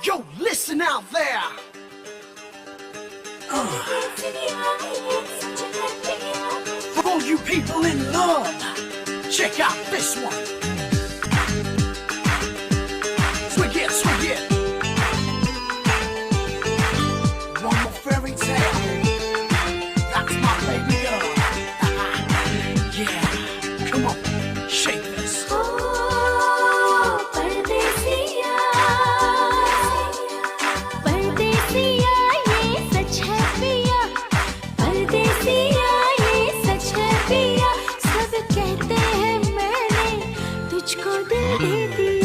Yo, listen out there. For all you people in love, check out this one. Swig it, swig it. One more fairy tale. That's my baby girl. Yeah, come on, shake this. परदेसिया ये सच है पिया, परदेसिया ये सच है पिया, सब कहते हैं मैंने तुझको दिल दे दिया।